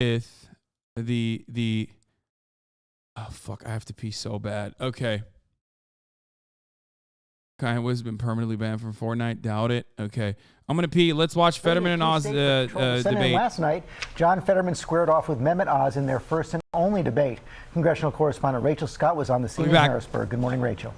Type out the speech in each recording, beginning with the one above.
with the oh fuck, I have to pee so bad. Okay. Kanye West has been permanently banned from Fortnite. Doubt it. Okay. I'm going to pee. Let's watch Fetterman and Oz debate. Last night, John Fetterman squared off with Mehmet Oz in their first and only debate. Congressional correspondent Rachel Scott was on the scene in Harrisburg. Good morning, Rachel.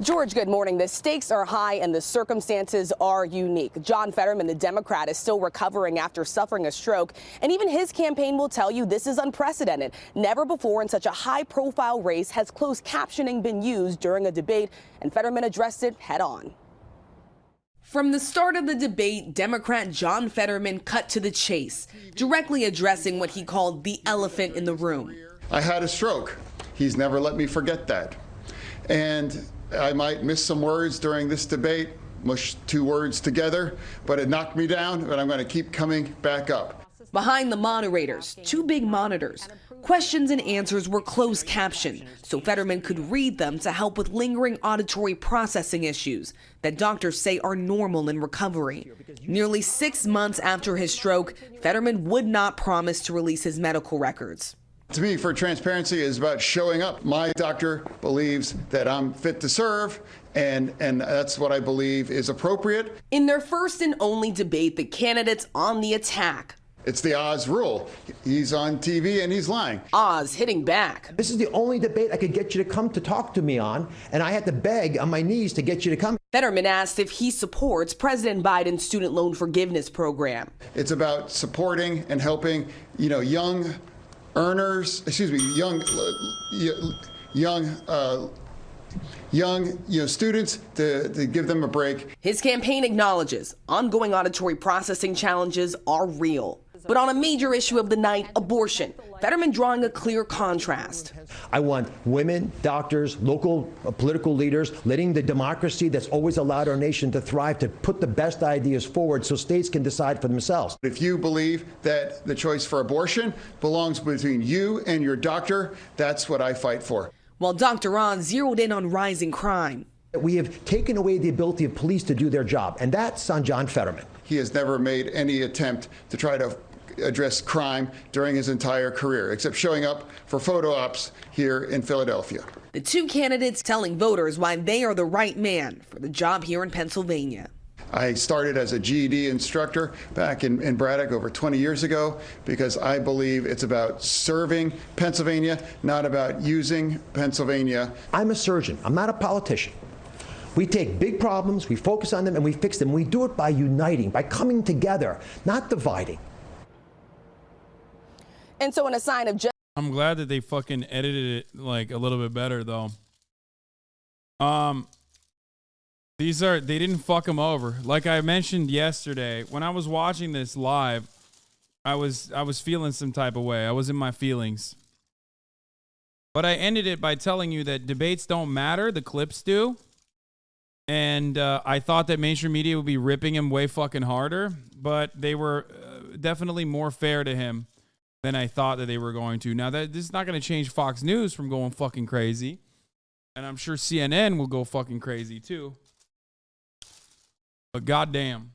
George, good morning. The stakes are high and the circumstances are unique. John Fetterman, the Democrat, is still recovering after suffering a stroke. And even his campaign will tell you this is unprecedented. Never before in such a high-profile race has closed captioning been used during a debate, and Fetterman addressed it head on. From the start of the debate, Democrat John Fetterman cut to the chase, directly addressing what he called the elephant in the room. I had a stroke. He's never let me forget that. And I might miss some words during this debate, mush two words together, but it knocked me down, but I'm going to keep coming back up. Behind the moderators, two big monitors, questions and answers were closed captioned, so Fetterman could read them to help with lingering auditory processing issues that doctors say are normal in recovery. Nearly 6 months after his stroke, Fetterman would not promise to release his medical records. To me, for transparency is about showing up. My doctor believes that I'm fit to serve, and that's what I believe is appropriate. In their first and only debate, the candidates on the attack. It's the Oz rule. He's on TV and he's lying. Oz hitting back. This is the only debate I could get you to come to talk to me on, and I had to beg on my knees to get you to come. Fetterman asked if he supports President Biden's student loan forgiveness program. It's about supporting and helping, young earners, young students to give them a break. His campaign acknowledges ongoing auditory processing challenges are real. But on a major issue of the night, abortion, Fetterman drawing a clear contrast. I want women, doctors, local political leaders, letting the democracy that's always allowed our nation to thrive to put the best ideas forward so states can decide for themselves. If you believe that the choice for abortion belongs between you and your doctor, that's what I fight for. While Dr. Oz zeroed in on rising crime. We have taken away the ability of police to do their job, and that's on John Fetterman. He has never made any attempt to try to address crime during his entire career, except showing up for photo ops here in Philadelphia. The two candidates telling voters why they are the right man for the job here in Pennsylvania. I started as a GED instructor back in Braddock over 20 years ago because I believe it's about serving Pennsylvania, not about using Pennsylvania. I'm a surgeon. I'm not a politician. We take big problems, we focus on them, and we fix them. We do it by uniting, by coming together, not dividing. And so in a sign of I'm glad that they fucking edited it like a little bit better though. They didn't fuck him over. Like I mentioned yesterday, when I was watching this live, I was feeling some type of way. I was in my feelings. But I ended it by telling you that debates don't matter, the clips do. And I thought that mainstream media would be ripping him way fucking harder, but they were definitely more fair to him than I thought that they were going to. Now, this is not going to change Fox News from going fucking crazy. And I'm sure CNN will go fucking crazy too. But goddamn.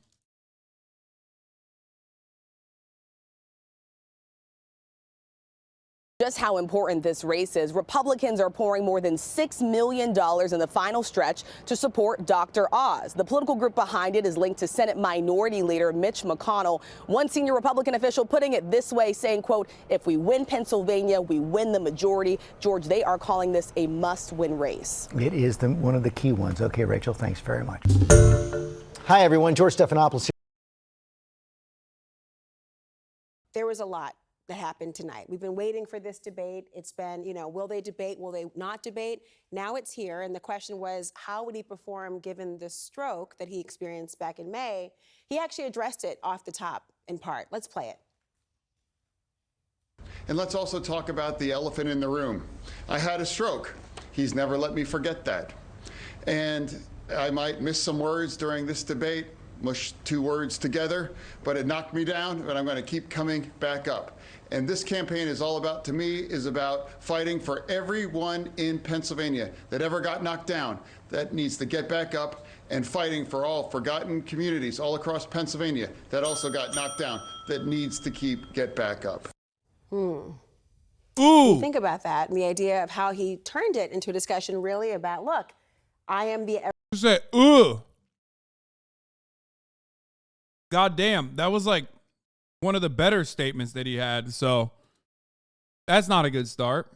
Just how important this race is, Republicans are pouring more than $6 million in the final stretch to support Dr. Oz. The political group behind it is linked to Senate Minority Leader Mitch McConnell. One senior Republican official putting it this way, saying, quote, if we win Pennsylvania, we win the majority. George, they are calling this a must-win race. It is one of the key ones. Okay, Rachel, thanks very much. Hi, everyone. George Stephanopoulos here. There was a lot that happened tonight. We've been waiting for this debate. It's been, will they debate? Will they not debate? Now it's here. And the question was, how would he perform given the stroke that he experienced back in May? He actually addressed it off the top in part. Let's play it. And let's also talk about the elephant in the room. I had a stroke. He's never let me forget that. And I might miss some words during this debate, mush two words together, but it knocked me down, but I'm going to keep coming back up. And this campaign is all about, to me, is about fighting for everyone in Pennsylvania that ever got knocked down, that needs to get back up and fighting for all forgotten communities all across Pennsylvania that also got knocked down, that needs to get back up. Ooh. Think about that and the idea of how he turned it into a discussion really about, look, I am the... You said, ooh. God damn, that was like one of the better statements that he had. So that's not a good start.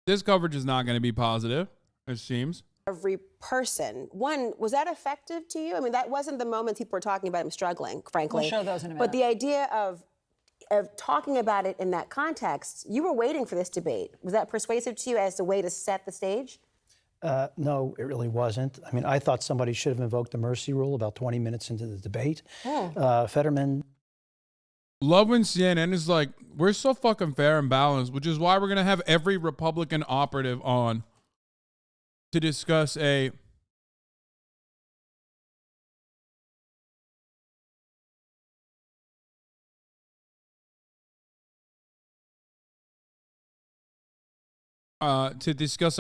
This coverage is not going to be positive, it seems. Every person. One, was that effective to you? I mean, that wasn't the moment people were talking about him struggling, frankly. We'll show those in a minute. But the idea of talking about it in that context, you were waiting for this debate. Was that persuasive to you as a way to set the stage? No, it really wasn't. I mean, I thought somebody should have invoked the mercy rule about 20 minutes into the debate. Fetterman. Love when CNN is like, we're so fucking fair and balanced, which is why we're going to have every Republican operative on to discuss a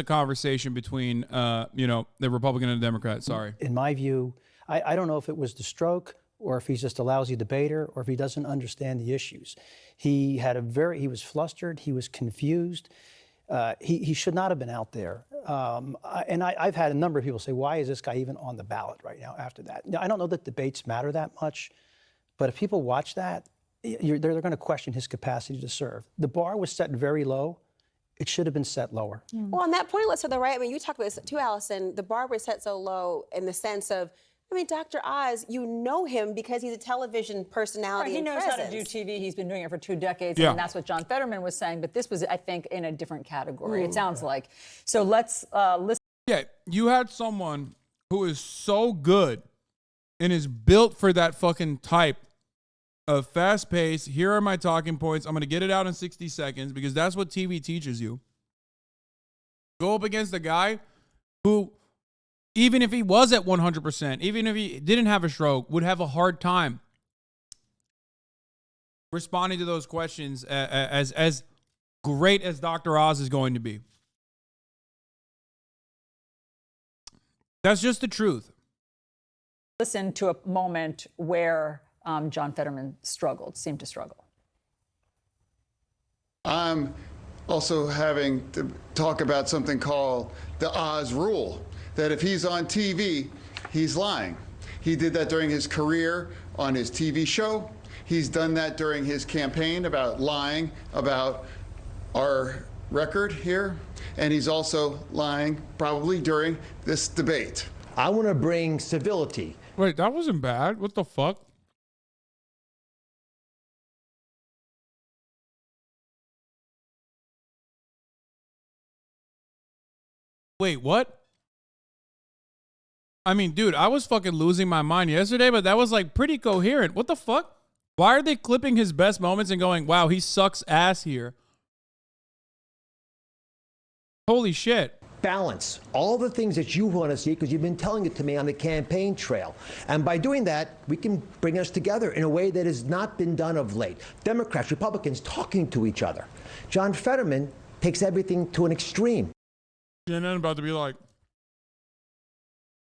conversation between, the Republican and the Democrat. Sorry. In my view, I don't know if it was the stroke or if he's just a lousy debater or if he doesn't understand the issues. He was flustered. He was confused. He should not have been out there. I've had a number of people say, why is this guy even on the ballot right now after that? Now, I don't know that debates matter that much, but if people watch that, they're going to question his capacity to serve. The bar was set very low. It should have been set lower. Well, on that point, let's say the right. I mean, you talked about this too, Allison. The bar was set so low in the sense of, I mean, Dr. Oz, you know him because he's a television personality. He and knows presence. how to do TV. He's been doing it for 2 decades, Yeah. and that's what John Fetterman was saying. But this was, I think, in a different category. It sounds like. So let's listen. Yeah, you had someone who is so good and is built for that fucking type of fast pace. Here are my talking points. I'm going to get it out in 60 seconds because that's what TV teaches you. Go up against a guy who, even if he was at 100%, even if he didn't have a stroke, would have a hard time responding to those questions as great as Dr. Oz is going to be. That's just the truth. Listen to a moment where John Fetterman seemed to struggle. I'm also having to talk about something called the Oz rule, that if he's on TV, he's lying. He did that during his career on his TV show. He's done that during his campaign about lying about our record here. And he's also lying probably during this debate. I want to bring civility. Wait, that wasn't bad. What the fuck? Wait, what? I mean, dude, I was fucking losing my mind yesterday, but that was like pretty coherent. What the fuck? Why are they clipping his best moments and going, wow, he sucks ass here? Holy shit. Balance. All the things that you want to see because you've been telling it to me on the campaign trail. And by doing that, we can bring us together in a way that has not been done of late. Democrats, Republicans talking to each other. John Fetterman takes everything to an extreme. CNN about to be like,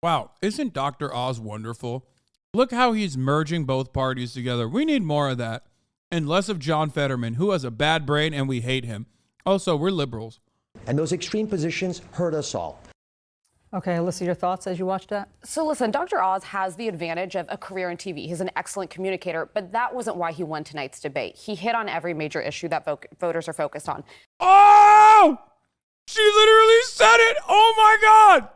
wow, isn't Dr. Oz wonderful? Look how he's merging both parties together. We need more of that. And less of John Fetterman, who has a bad brain and we hate him. Also, we're liberals. And those extreme positions hurt us all. Okay, Alyssa, your thoughts as you watched that? So listen, Dr. Oz has the advantage of a career in TV. He's an excellent communicator, but that wasn't why he won tonight's debate. He hit on every major issue that voters are focused on. Oh! She literally said it! Oh my God!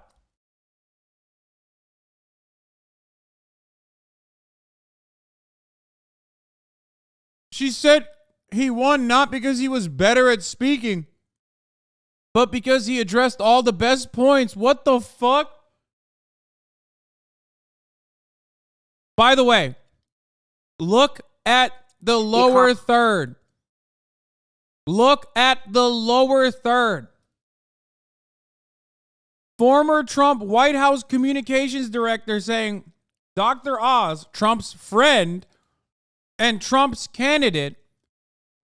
She said he won not because he was better at speaking, but because he addressed all the best points. What the fuck? By the way, look at the lower third. Look at the lower third. Former Trump White House communications director saying Dr. Oz, Trump's friend and Trump's candidate,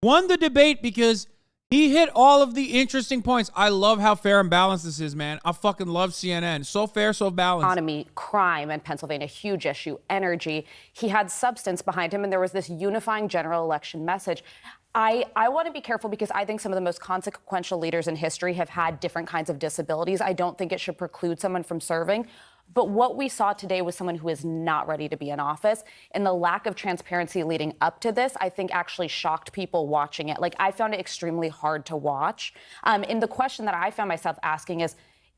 won the debate because He hit all of the interesting points. I love how fair and balanced this is, man. I fucking love CNN. So fair, so balanced. Economy, crime in Pennsylvania, huge issue, energy. He had substance behind him, and there was this unifying general election message. I want to be careful because I think some of the most consequential leaders in history have had different kinds of disabilities. I don't think it should preclude someone from serving. But what we saw today was someone who is not ready to be in office. And the lack of transparency leading up to this, I think, actually shocked people watching it. Like, I found it extremely hard to watch. And the question that I found myself asking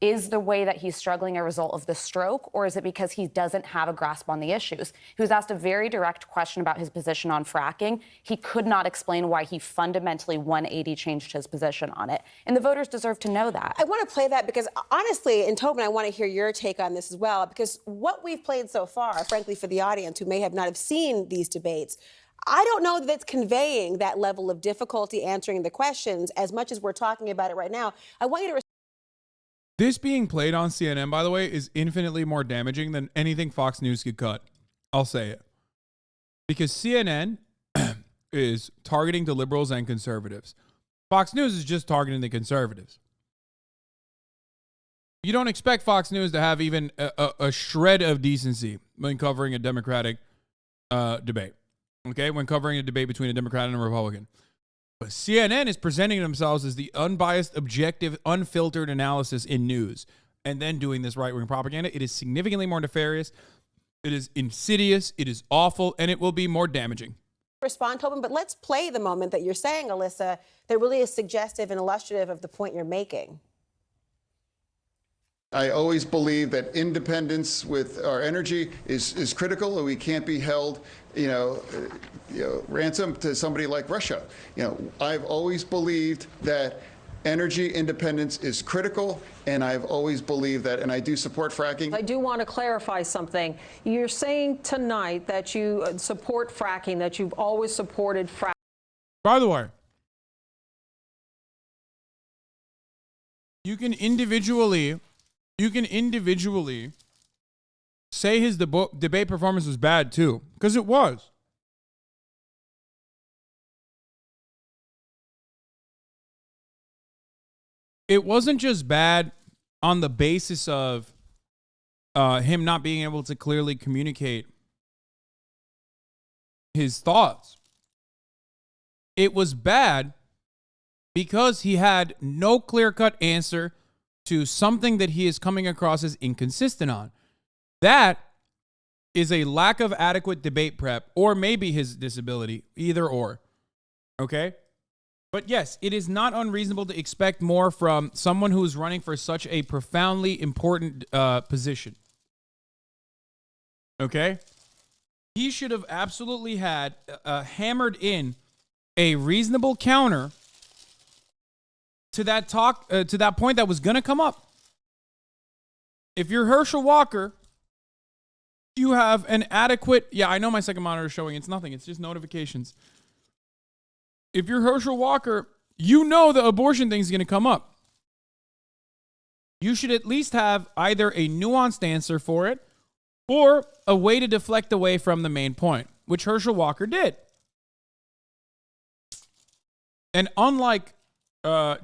is the way that he's struggling a result of the stroke, or is it because he doesn't have a grasp on the issues? He was asked a very direct question about his position on fracking. He could not explain why he fundamentally 180 changed his position on it. And the voters deserve to know that. I want to play that because, honestly, and Tobin, I want to hear your take on this as well, because what we've played so far, frankly, for the audience who may have not have seen these debates, I don't know that it's conveying that level of difficulty answering the questions as much as we're talking about it right now. I want you to This being played on CNN, by the way, is infinitely more damaging than anything Fox News could cut. I'll say it. Because CNN is targeting the liberals and conservatives. Fox News is just targeting the conservatives. You don't expect Fox News to have even a shred of decency when covering a Democratic debate. Okay? When covering a debate between a Democrat and a Republican. But CNN is presenting themselves as the unbiased, objective, unfiltered analysis in news, and then doing this right-wing propaganda. It is significantly more nefarious. It is insidious. It is awful, and it will be more damaging. Respond, Tobin, but let's play the moment that you're saying, Alyssa, that really is suggestive and illustrative of the point you're making. I always believe that independence with our energy is critical, and we can't be held, ransom to somebody like Russia. I've always believed that energy independence is critical, and I've always believed that, and I do support fracking. I do want to clarify something. You're saying tonight that you support fracking, that you've always supported fracking. By the way, you can individually say his debate performance was bad too, because it was. It wasn't just bad on the basis of him not being able to clearly communicate his thoughts. It was bad because he had no clear-cut answer to something that he is coming across as inconsistent on. That is a lack of adequate debate prep, or maybe his disability, either or. Okay? But yes, it is not unreasonable to expect more from someone who is running for such a profoundly important position. Okay? He should have absolutely had hammered in a reasonable counter to that talk, to that point that was going to come up. If you're Herschel Walker, you have an adequate... Yeah, I know my second monitor is showing. It's nothing. It's just notifications. If you're Herschel Walker, you know the abortion thing is going to come up. You should at least have either a nuanced answer for it or a way to deflect away from the main point, which Herschel Walker did. And unlike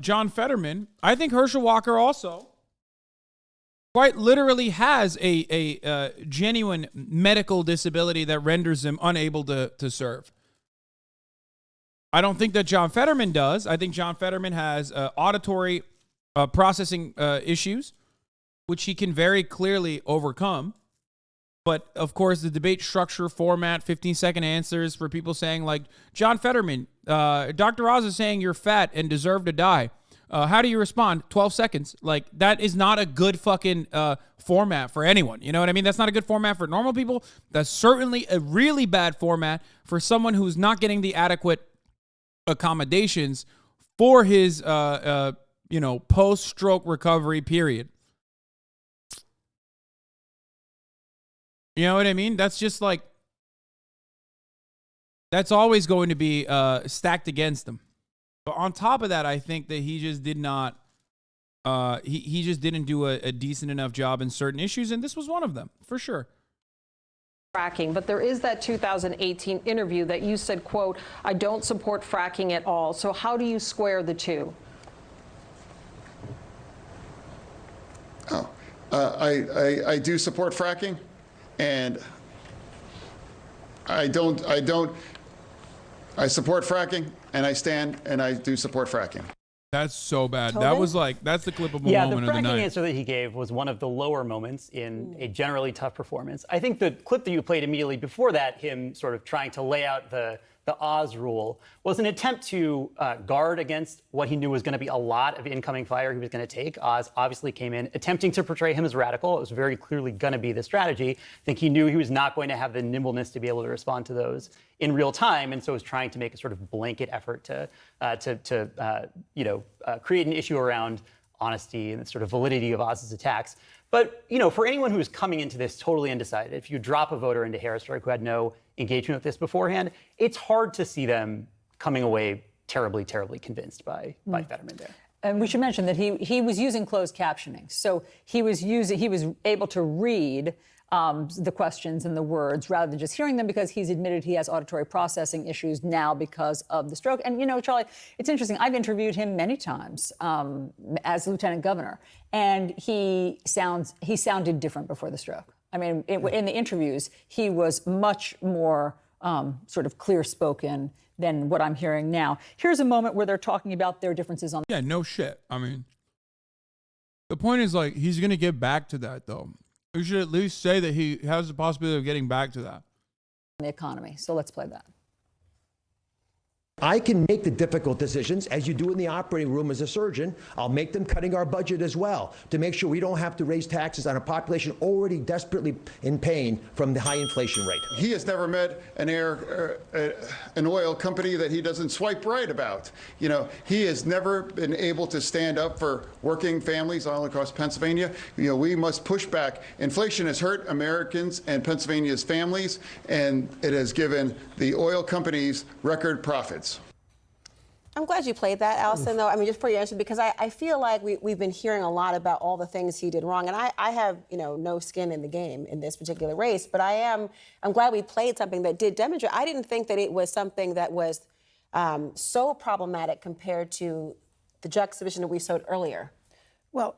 John Fetterman, I think Herschel Walker also quite literally has a genuine medical disability that renders him unable to serve. I don't think that John Fetterman does. I think John Fetterman has auditory processing issues, which he can very clearly overcome. But, of course, the debate structure, format, 15-second answers for people saying, like, John Fetterman, Dr. Oz is saying you're fat and deserve to die. How do you respond? 12 seconds. Like, that is not a good fucking format for anyone. You know what I mean? That's not a good format for normal people. That's certainly a really bad format for someone who's not getting the adequate accommodations for his, post-stroke recovery period. You know what I mean? That's just like, that's always going to be stacked against him. But on top of that, I think that he just did not, he just didn't do a decent enough job in certain issues, and this was one of them, for sure. fracking, but there is that 2018 interview that you said, quote, I don't support fracking at all. So how do you square the two? I do support fracking, and I support fracking, and I do support fracking. That's so bad. Tobin? That was like, that's the clippable Yeah, moment the of the fracking night. answer that he gave was one of the lower moments in a generally tough performance. I think the clip that you played immediately before that, him sort of trying to lay out the Oz rule, was an attempt to guard against what he knew was going to be a lot of incoming fire he was going to take. Oz obviously came in attempting to portray him as radical. It was very clearly going to be the strategy. I think he knew he was not going to have the nimbleness to be able to respond to those in real time, and so was trying to make a sort of blanket effort to create an issue around honesty and the sort of validity of Oz's attacks. But, for anyone who's coming into this totally undecided, if you drop a voter into Harrisburg who had no engagement with this beforehand, it's hard to see them coming away terribly, terribly convinced by Fetterman there. And we should mention that he was using closed captioning. So he was able to read the questions and the words rather than just hearing them, because he's admitted he has auditory processing issues now because of the stroke. And, Charlie, it's interesting. I've interviewed him many times as lieutenant governor, and he sounded different before the stroke. I mean, in the interviews, he was much more sort of clear-spoken than what I'm hearing now. Here's a moment where they're talking about their differences on. Yeah, no shit. I mean, the point is, like, he's going to get back to that, though. We should at least say that he has the possibility of getting back to that. The economy. So let's play that. I can make the difficult decisions, as you do in the operating room as a surgeon. I'll make them cutting our budget as well to make sure we don't have to raise taxes on a population already desperately in pain from the high inflation rate. He has never met an oil company that he doesn't swipe right about. He has never been able to stand up for working families all across Pennsylvania. We must push back. Inflation has hurt Americans and Pennsylvania's families, and it has given the oil companies record profits. I'm glad you played that, Allison, though. I mean, just for your answer, because I feel like we've been hearing a lot about all the things he did wrong. And I have, no skin in the game in this particular race, but I'm glad we played something that did demonstrate. I didn't think that it was something that was so problematic compared to the juxtaposition that we showed earlier. Well,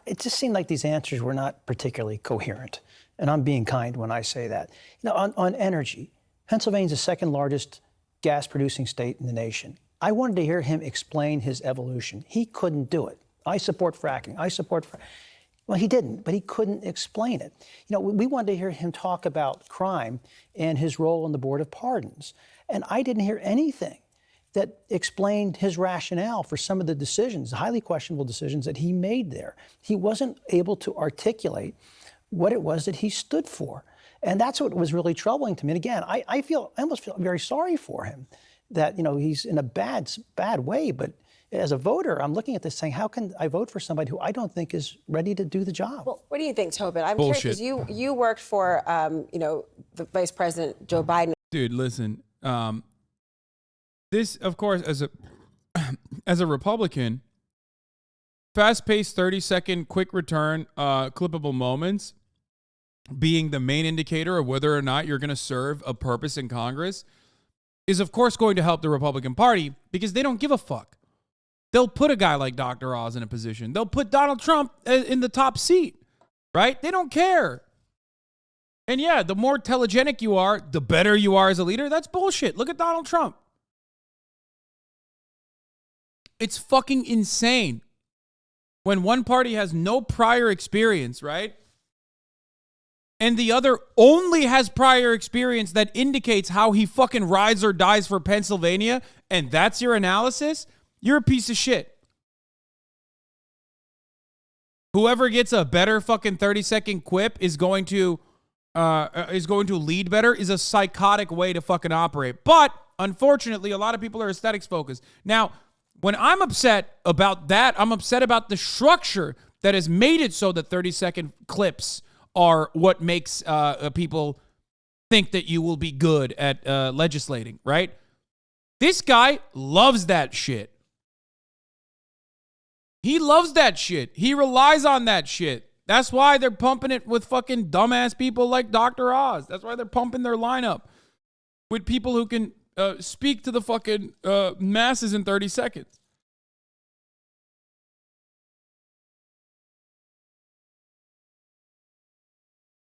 it just seemed like these answers were not particularly coherent. And I'm being kind when I say that. On energy, Pennsylvania's the second largest gas producing state in the nation. I wanted to hear him explain his evolution. He couldn't do it. I support fracking. Well, he didn't, but he couldn't explain it. We wanted to hear him talk about crime and his role on the Board of Pardons. And I didn't hear anything that explained his rationale for some of the decisions, highly questionable decisions that he made there. He wasn't able to articulate what it was that he stood for. And that's what was really troubling to me. And again, I almost feel very sorry for him that, he's in a bad way. But as a voter, I'm looking at this saying, how can I vote for somebody who I don't think is ready to do the job? Well, what do you think, Tobin? I'm Bullshit. curious, because you worked for, the Vice President Joe Biden. Dude, listen. This, of course, as a Republican, fast-paced 30-second quick return clippable moments being the main indicator of whether or not you're going to serve a purpose in Congress is, of course, going to help the Republican Party, because they don't give a fuck. They'll put a guy like Dr. Oz in a position. They'll put Donald Trump in the top seat, right? They don't care. And yeah, the more telegenic you are, the better you are as a leader. That's bullshit. Look at Donald Trump. It's fucking insane when one party has no prior experience, right? And the other only has prior experience that indicates how he fucking rides or dies for Pennsylvania, and that's your analysis? You're a piece of shit. Whoever gets a better fucking 30-second quip is going to lead better is a psychotic way to fucking operate. But unfortunately, a lot of people are aesthetics focused. Now, when I'm upset about that, I'm upset about the structure that has made it so that 30-second clips are what makes people think that you will be good at legislating, right? This guy loves that shit. He loves that shit. He relies on that shit. That's why they're pumping it with fucking dumbass people like Dr. Oz. That's why they're pumping their lineup with people who can speak to the fucking masses in 30 seconds.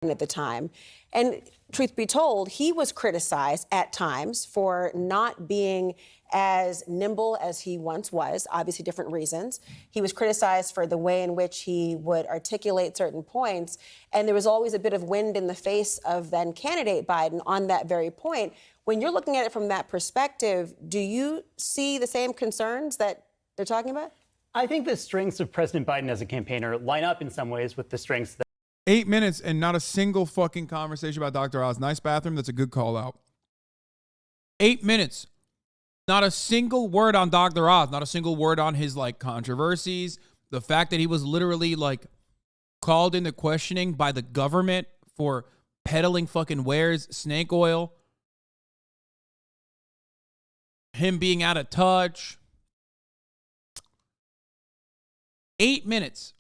At the time. And truth be told, he was criticized at times for not being as nimble as he once was, obviously different reasons. He was criticized for the way in which he would articulate certain points. And there was always a bit of wind in the face of then candidate Biden on that very point. When you're looking at it from that perspective, do you see the same concerns that they're talking about? I think the strengths of President Biden as a campaigner line up in some ways with the strengths that 8 minutes and not a single fucking conversation about Dr. Oz. Nice bathroom. That's a good call out. 8 minutes. Not a single word on Dr. Oz. Not a single word on his like controversies. The fact that he was literally like called into questioning by the government for peddling fucking wares, snake oil. Him being out of touch. 8 minutes.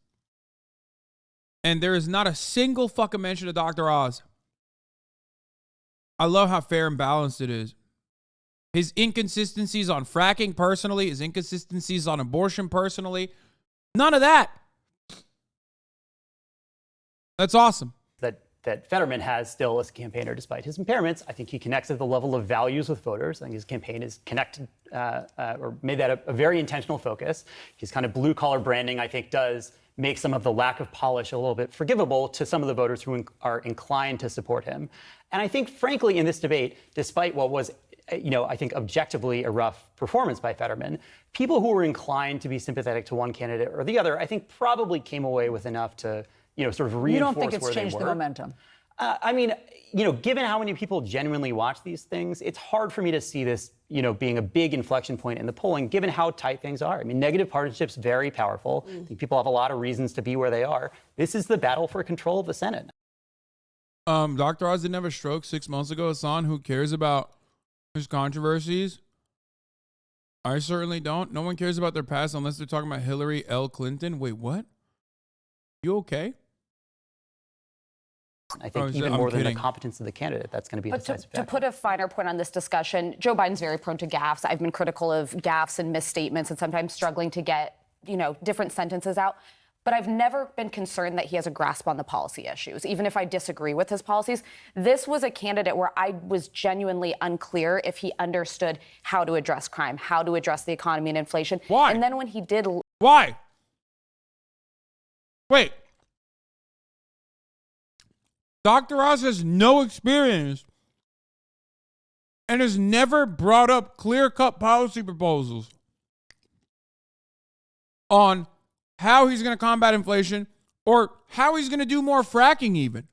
And there is not a single fucking mention of Dr. Oz. I love how fair and balanced it is. His inconsistencies on fracking personally, his inconsistencies on abortion personally, none of that. That's awesome. That Fetterman has still as a campaigner, despite his impairments. I think he connects at the level of values with voters. I think his campaign is connected or made that a very intentional focus. His kind of blue-collar branding, I think, does make some of the lack of polish a little bit forgivable to some of the voters who are inclined to support him. And I think, frankly, in this debate, despite what was, I think objectively a rough performance by Fetterman, people who were inclined to be sympathetic to one candidate or the other, I think probably came away with enough to, sort of reinforce. You don't think it's where changed they the were. momentum? I mean, given how many people genuinely watch these things, it's hard for me to see this, being a big inflection point in the polling, given how tight things are. I mean, negative partisanship's very powerful. I think people have a lot of reasons to be where they are. This is the battle for control of the Senate. Dr. Oz didn't have a stroke 6 months ago. Hassan, who cares about his controversies? I certainly don't. No one cares about their past unless they're talking about Hillary L. Clinton. Wait, what? You okay? I think even more than the competence of the candidate, that's going to be a decisive factor. To put a finer point on this discussion, Joe Biden's very prone to gaffes. I've been critical of gaffes and misstatements and sometimes struggling to get, different sentences out. But I've never been concerned that he has a grasp on the policy issues, even if I disagree with his policies. This was a candidate where I was genuinely unclear if he understood how to address crime, how to address the economy and inflation. Why? And then when he did... Why? Wait. Dr. Oz has no experience and has never brought up clear-cut policy proposals on how he's going to combat inflation or how he's going to do more fracking even.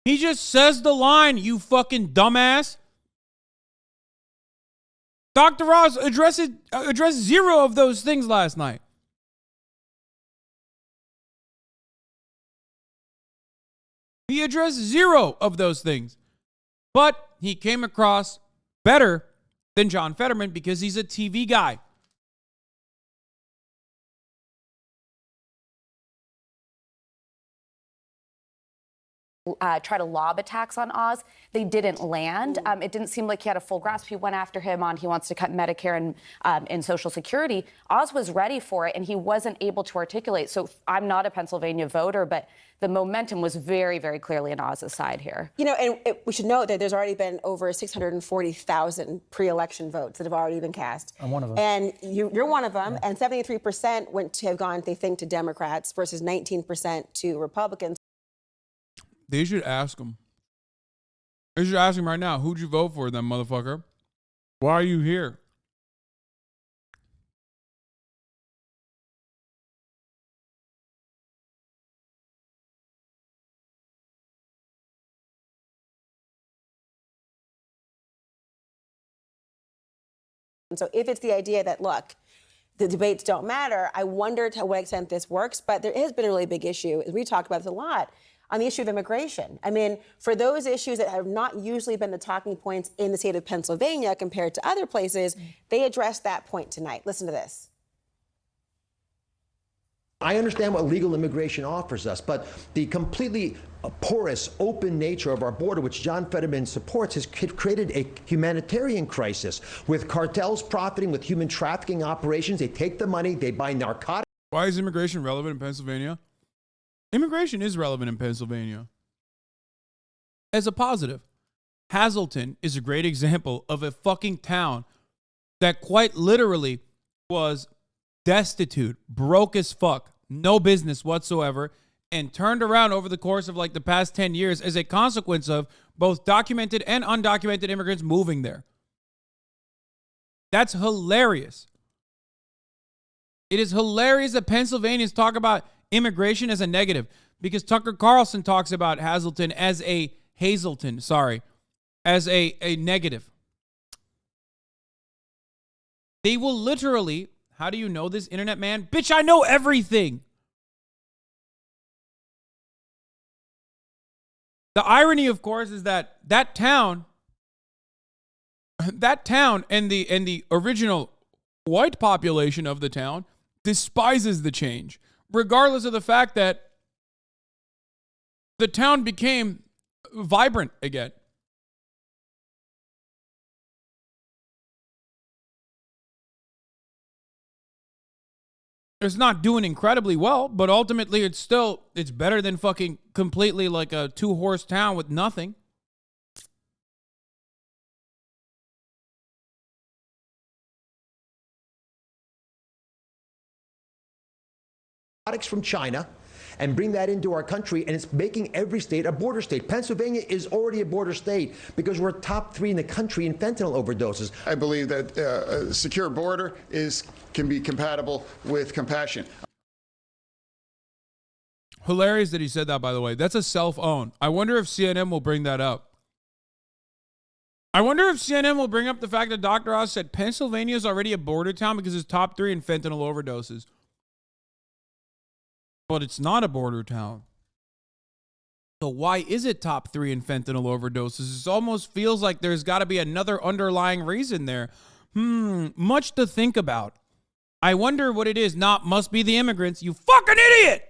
He just says the line, you fucking dumbass. Dr. Oz addressed zero of those things last night. He addressed zero of those things. But he came across better than John Fetterman because he's a TV guy. Try to lob attacks on Oz. They didn't land. It didn't seem like he had a full grasp. He went after him on he wants to cut Medicare and Social Security. Oz was ready for it, and he wasn't able to articulate. So I'm not a Pennsylvania voter, but the momentum was very, very clearly on Oz's side here. And we should note that there's already been over 640,000 pre-election votes that have already been cast. I'm one of them. And you're one of them. Yeah. And 73% have gone, they think, to Democrats versus 19% to Republicans. They should ask him. They should ask him right now, who'd you vote for, then, motherfucker? Why are you here? And so if it's the idea that, look, the debates don't matter, I wonder to what extent this works. But there has been a really big issue, as we talked about this a lot, on the issue of immigration. I mean, for those issues that have not usually been the talking points in the state of Pennsylvania compared to other places, they addressed that point tonight. Listen to this. I understand what legal immigration offers us, but the completely porous, open nature of our border, which John Fetterman supports, has created a humanitarian crisis with cartels profiting, with human trafficking operations. They take the money, they buy narcotics. Why is immigration relevant in Pennsylvania? Immigration is relevant in Pennsylvania. As a positive, Hazleton is a great example of a fucking town that quite literally was destitute, broke as fuck, no business whatsoever, and turned around over the course of like the past 10 years as a consequence of both documented and undocumented immigrants moving there. That's hilarious. It is hilarious that Pennsylvanians talk about immigration as a negative because Tucker Carlson talks about as a negative. They will literally, how do you know this, internet man? Bitch, I know everything. The irony, of course, is that that town and the original white population of the town despises the change, regardless of the fact that the town became vibrant again. It's not doing incredibly well, but ultimately it's better than fucking completely like a 2-horse town with nothing. From China and bring that into our country, and it's making every state a border state. Pennsylvania is already a border state because we're top 3 in the country in fentanyl overdoses. I believe that a secure border can be compatible with compassion. Hilarious that he said that, by the way. That's a self-own. I wonder if CNN will bring that up. I wonder if CNN will bring up the fact that Dr. Oz said Pennsylvania is already a border town because it's top 3 in fentanyl overdoses. But it's not a border town. So why is it top 3 in fentanyl overdoses? It almost feels like there's got to be another underlying reason there. Much to think about. I wonder what it is. Must be the immigrants. You fucking idiot!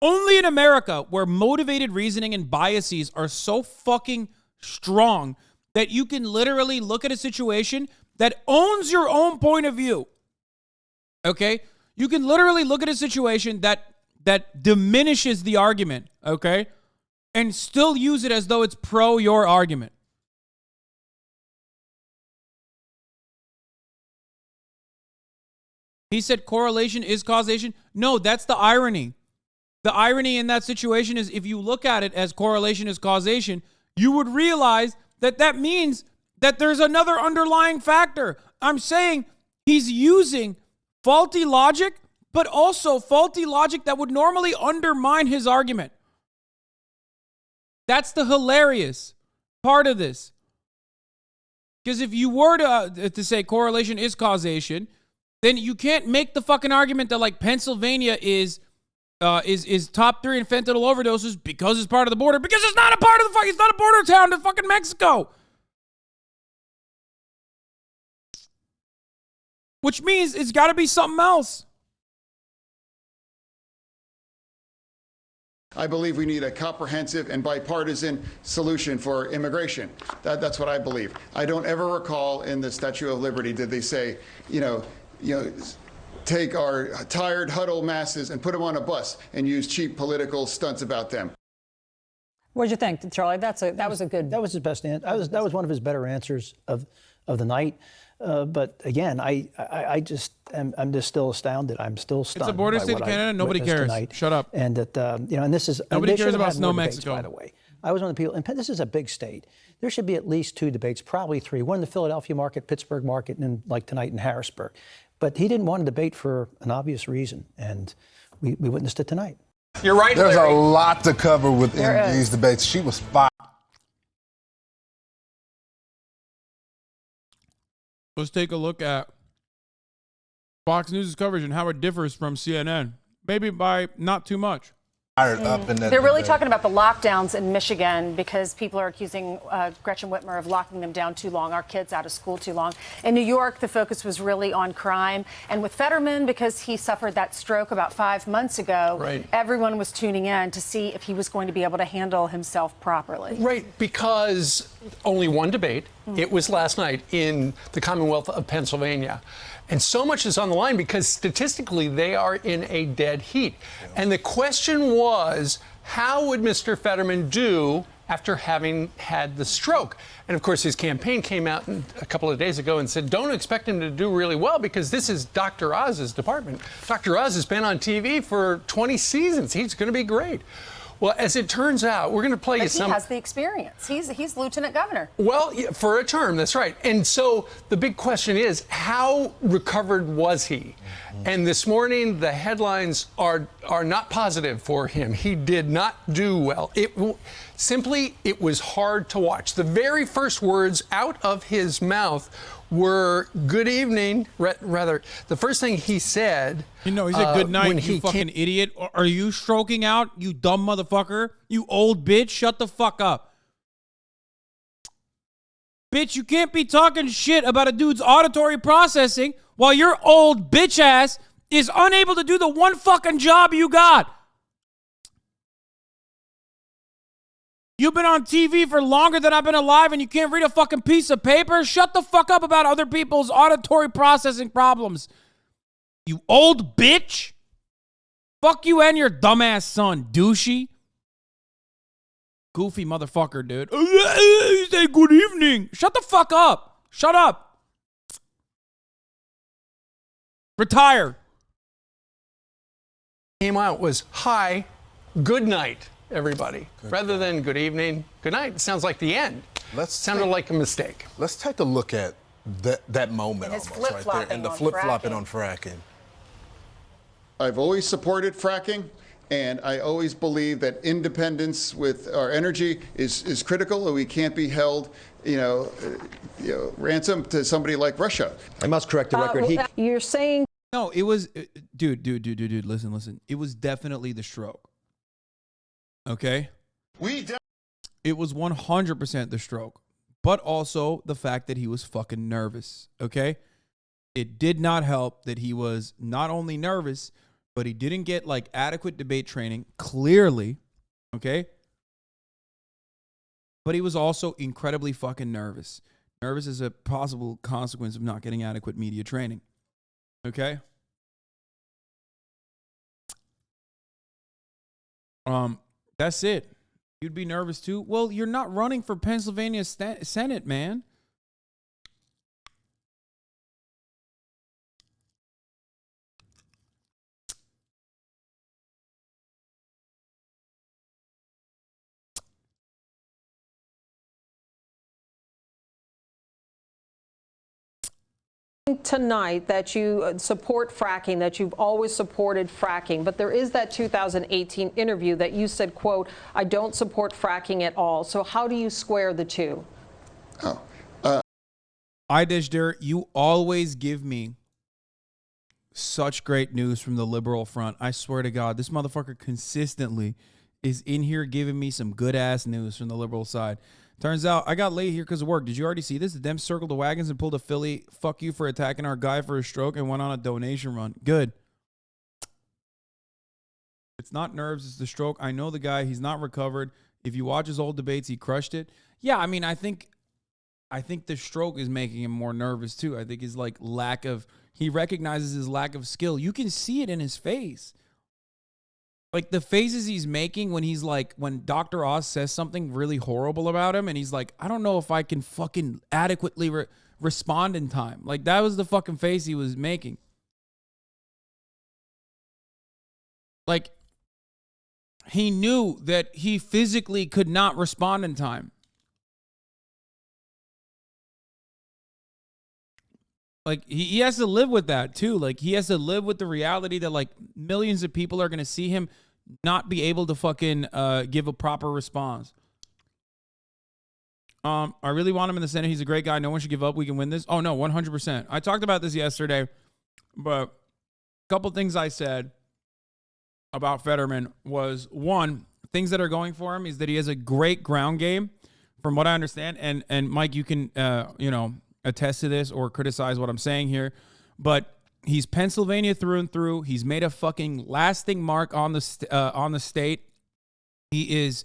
Only in America, where motivated reasoning and biases are so fucking strong that you can literally look at a situation that owns your own point of view. Okay? You can literally look at a situation that diminishes the argument, okay? And still use it as though it's pro your argument. He said correlation is causation. No, that's the irony. The irony in that situation is if you look at it as correlation is causation, you would realize that that means that there's another underlying factor. I'm saying he's using faulty logic, but also faulty logic that would normally undermine his argument. That's the hilarious part of this. Because if you were to say correlation is causation, then you can't make the fucking argument that like Pennsylvania is top 3 in fentanyl overdoses because it's part of the border. Because it's not a part of it's not a border town to fucking Mexico. Which means it's got to be something else. I believe we need a comprehensive and bipartisan solution for immigration. That's what I believe. I don't ever recall in the Statue of Liberty did they say, take our tired, huddled masses and put them on a bus and use cheap political stunts about them. What did you think, Charlie? That was his best answer. That was one of his better answers of the night. But again, I'm just still astounded. I'm still stunned. It's a border state of Canada. Nobody cares. Tonight. Shut up. And that and this is nobody cares about Snow Mexico. By the way, I was one of the people. And this is a big state. There should be at least 2 debates, probably 3. One in the Philadelphia market, Pittsburgh market, and then like tonight in Harrisburg. But he didn't want to debate for an obvious reason, and we witnessed it tonight. You're right. There's a lot to cover within these debates. She was fine. Let's take a look at Fox News' coverage and how it differs from CNN. Maybe by not too much. fired up in that. They're really debate. talking about the lockdowns in Michigan because people are accusing Gretchen Whitmer of locking them down too long, our kids out of school too long. In New York, the focus was really on crime. And with Fetterman, because he suffered that stroke about 5 months ago, Right. everyone was tuning in to see if he was going to be able to handle himself properly. Right, because only one debate. It was last night in the Commonwealth of Pennsylvania. And so much is on the line because statistically they are in a dead heat. And the question was, how would Mr. Fetterman do after having had the stroke? And of course, his campaign came out a couple of days ago and said, don't expect him to do really well because this is Dr. Oz's department. Dr. Oz has been on TV for 20 seasons. He's going to be great. Well, as it turns out, we're going to play you some. He has the experience. He's lieutenant governor. Well, yeah, for a term, that's right. And so the big question is, how recovered was he? And this morning, the headlines are not positive for him. He did not do well. It was hard to watch. The very first words out of his mouth were "good evening." Rather, the first thing he said. He said good night, you fucking idiot. Are you stroking out, you dumb motherfucker? You old bitch, shut the fuck up. Bitch, you can't be talking shit about a dude's auditory processing while your old bitch ass is unable to do the one fucking job you got. You've been on TV for longer than I've been alive and you can't read a fucking piece of paper? Shut the fuck up about other people's auditory processing problems. You old bitch. Fuck you and your dumbass son, douchey. Goofy motherfucker, dude. Say good evening. Shut the fuck up. Shut up. Retire. Came out was hi, good night, everybody, rather than good evening, good night. It sounds like the end. Sounded like a mistake. Let's take a look at that moment And his almost right there, and the flip-flopping flip-flopping on fracking. I've always supported fracking, and I always believe that independence with our energy is critical, and we can't be held, ransom to somebody like Russia. I must correct the record. You're saying. No, it was, dude, listen. It was definitely the stroke. Okay? It was 100% the stroke, but also the fact that he was fucking nervous. Okay? It did not help that he was not only nervous, but he didn't get like adequate debate training, clearly. Okay? But he was also incredibly fucking nervous. Nervous is a possible consequence of not getting adequate media training. Okay? That's it. You'd be nervous too? Well, you're not running for Pennsylvania Senate, man. Tonight that you support fracking, that you've always supported fracking, but there is that 2018 interview that you said, quote, I don't support fracking at all. So how do you square the two? You always give me such great news from the liberal front. I swear to God, this motherfucker consistently is in here giving me some good ass news from the liberal side. Turns out I got late here because of work. Did you already see this? The Dems circled the wagons and pulled a Philly, fuck you for attacking our guy for a stroke, and went on a donation run. Good. It's not nerves, it's the stroke. I know the guy. He's not recovered. If you watch his old debates, he crushed it. Yeah, I mean, I think the stroke is making him more nervous too. I think his he recognizes his lack of skill. You can see it in his face. Like the faces he's making when he's like, when Dr. Oz says something really horrible about him and he's like, I don't know if I can fucking adequately respond in time. Like that was the fucking face he was making. Like he knew that he physically could not respond in time. Like he has to live with that too. Like he has to live with the reality that like millions of people are going to see him not be able to fucking give a proper response. I really want him in the Senate. He's a great guy. No one should give up. We can win this. Oh no, 100%. I talked about this yesterday, but a couple things I said about Fetterman was, one, things that are going for him is that he has a great ground game, from what I understand. And Mike, you can attest to this or criticize what I'm saying here, but he's Pennsylvania through and through. He's made a fucking lasting mark on the state. He is,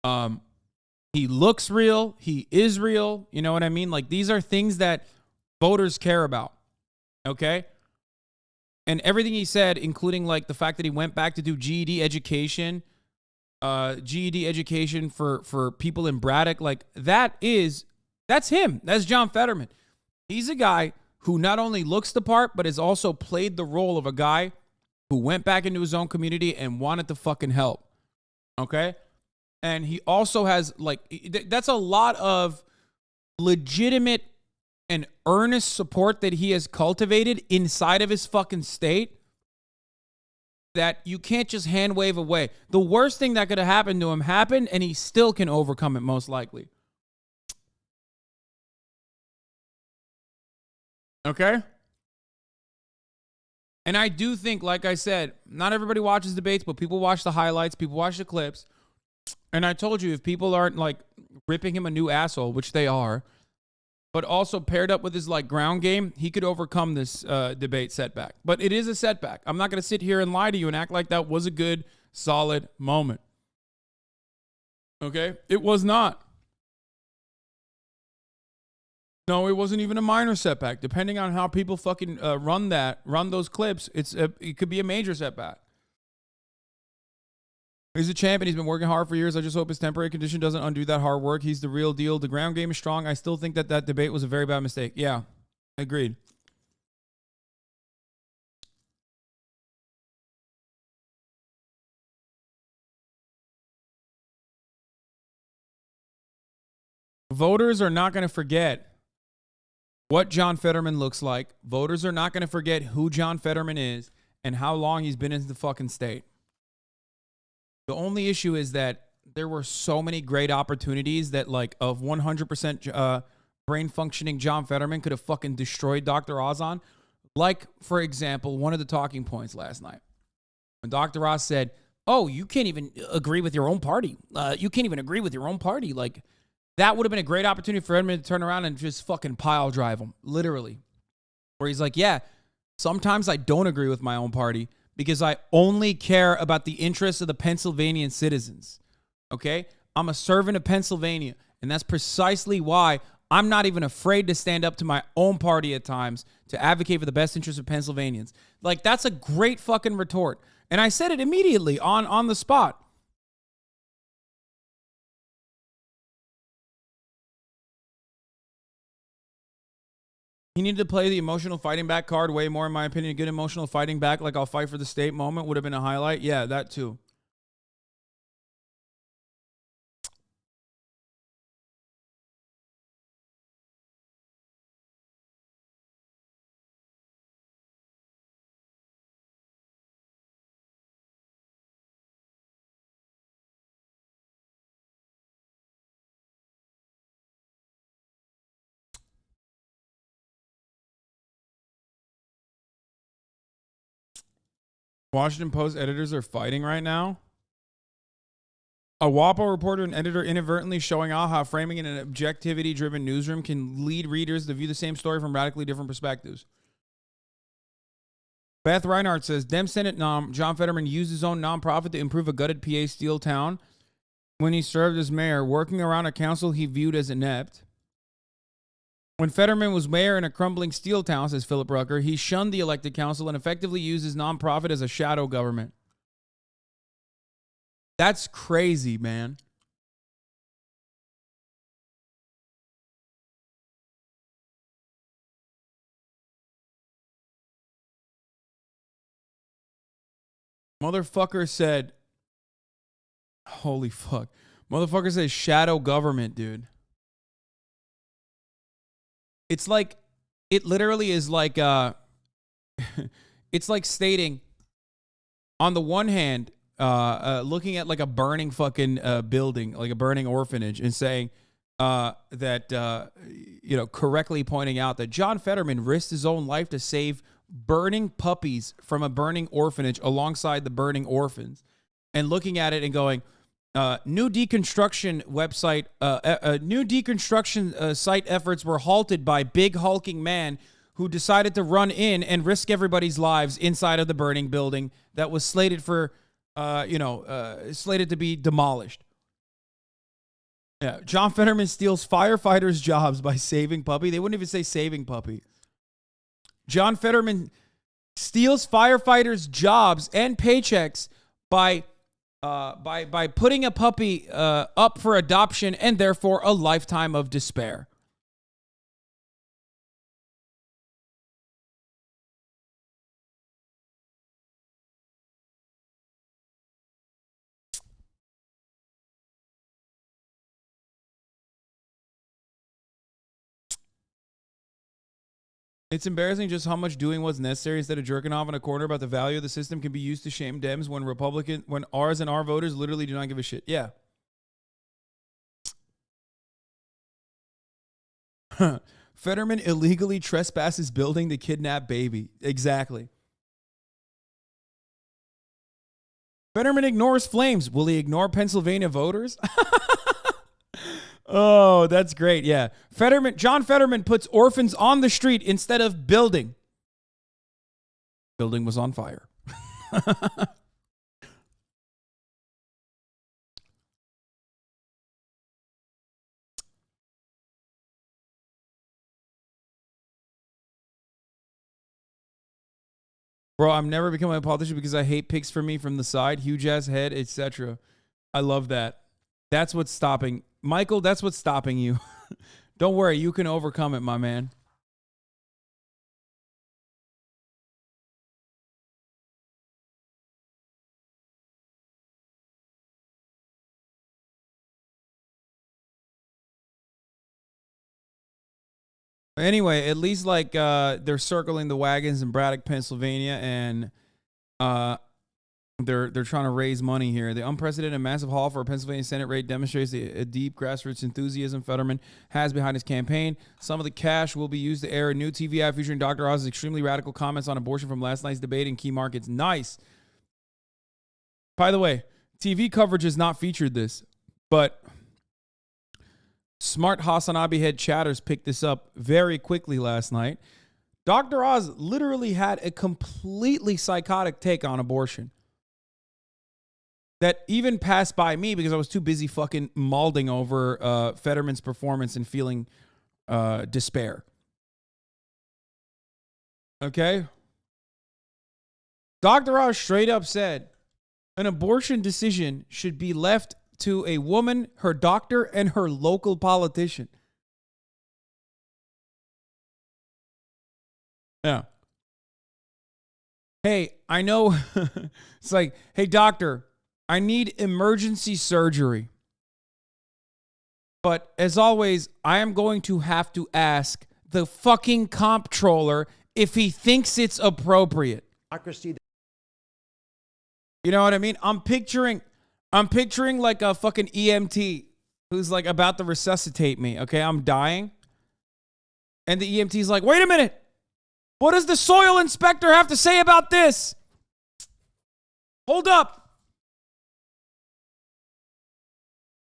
he looks real. He is real. You know what I mean? Like, these are things that voters care about. Okay. And everything he said, including like the fact that he went back to do GED education for people in Braddock, like that's him. That's John Fetterman. He's a guy who not only looks the part, but has also played the role of a guy who went back into his own community and wanted to fucking help. Okay. And he also has that's a lot of legitimate and earnest support that he has cultivated inside of his fucking state that you can't just hand wave away. The worst thing that could have happened to him happened, and he still can overcome it, most likely. Okay? And I do think, like I said, not everybody watches debates, but people watch the highlights, people watch the clips. And I told you, if people aren't like ripping him a new asshole, which they are, but also paired up with his like ground game, he could overcome this debate setback. But it is a setback. I'm not going to sit here and lie to you and act like that was a good, solid moment. Okay? It was not. No, it wasn't even a minor setback. Depending on how people fucking run those clips, it could be a major setback. He's a champion. He's been working hard for years. I just hope his temporary condition doesn't undo that hard work. He's the real deal. The ground game is strong. I still think that debate was a very bad mistake. Yeah, agreed. Voters are not going to forget what John Fetterman looks like. Voters are not going to forget who John Fetterman is and how long he's been in the fucking state. The only issue is that there were so many great opportunities that, like, of 100% brain functioning John Fetterman could have fucking destroyed Dr. Oz on. Like, for example, one of the talking points last night when Dr. Oz said, "Oh, you can't even agree with your own party. You can't even agree with your own party." Like, that would have been a great opportunity for Fetterman to turn around and just fucking pile drive him, literally. Where he's like, "Yeah, sometimes I don't agree with my own party, because I only care about the interests of the Pennsylvanian citizens, okay? I'm a servant of Pennsylvania, and that's precisely why I'm not even afraid to stand up to my own party at times to advocate for the best interests of Pennsylvanians." Like, that's a great fucking retort. And I said it immediately on the spot. He needed to play the emotional fighting back card way more, in my opinion. A good emotional fighting back, like I'll fight for the state moment, would have been a highlight. Yeah, that too. Washington Post editors are fighting right now. A WAPO reporter and editor inadvertently showing out how framing in an objectivity-driven newsroom can lead readers to view the same story from radically different perspectives. Beth Reinhardt says, Dem Senate nom John Fetterman used his own nonprofit to improve a gutted PA steel town when he served as mayor, working around a council he viewed as inept. When Fetterman was mayor in a crumbling steel town, says Philip Rucker, he shunned the elected council and effectively used his nonprofit as a shadow government. That's crazy, man. Motherfucker said, holy fuck. Motherfucker says shadow government, dude. It's like, it literally is like, it's like stating, on the one hand, looking at like a burning fucking building, like a burning orphanage, and saying that, correctly pointing out that John Fetterman risked his own life to save burning puppies from a burning orphanage alongside the burning orphans and looking at it and going, new deconstruction website, new deconstruction site efforts were halted by big hulking man who decided to run in and risk everybody's lives inside of the burning building that was slated for, slated to be demolished. Yeah, John Fetterman steals firefighters' jobs by saving puppy. They wouldn't even say saving puppy. John Fetterman steals firefighters' jobs and paychecks by putting a puppy up for adoption and therefore a lifetime of despair. It's embarrassing just how much doing what's necessary instead of jerking off in a corner about the value of the system can be used to shame Dems when ours and our voters literally do not give a shit. Yeah. Fetterman illegally trespasses building to kidnap baby. Exactly. Fetterman ignores flames. Will he ignore Pennsylvania voters? Oh, that's great. Yeah. John Fetterman puts orphans on the street instead of building. Building was on fire. Bro, I'm never becoming a politician because I hate pics for me from the side, huge ass head, etc. I love that. That's what's stopping. Michael, that's what's stopping you. Don't worry, you can overcome it, my man. Anyway, at least like they're circling the wagons in Braddock, Pennsylvania, and they're trying to raise money here. The unprecedented massive haul for a Pennsylvania Senate raid demonstrates a deep grassroots enthusiasm Fetterman has behind his campaign. Some of the cash will be used to air a new TV ad featuring Dr. Oz's extremely radical comments on abortion from last night's debate in key markets. Nice. By the way, TV coverage has not featured this, but smart HasanAbi head chatters picked this up very quickly last night. Dr. Oz literally had a completely psychotic take on abortion that even passed by me because I was too busy fucking mauling over Fetterman's performance and feeling despair. Okay? Dr. Oz straight up said an abortion decision should be left to a woman, her doctor, and her local politician. Yeah. Hey, I know. It's like, hey, doctor, I need emergency surgery. But as always, I am going to have to ask the fucking comptroller if he thinks it's appropriate. You know what I mean? I'm picturing like a fucking EMT who's like about to resuscitate me. Okay, I'm dying. And the EMT's like, wait a minute. What does the soil inspector have to say about this? Hold up.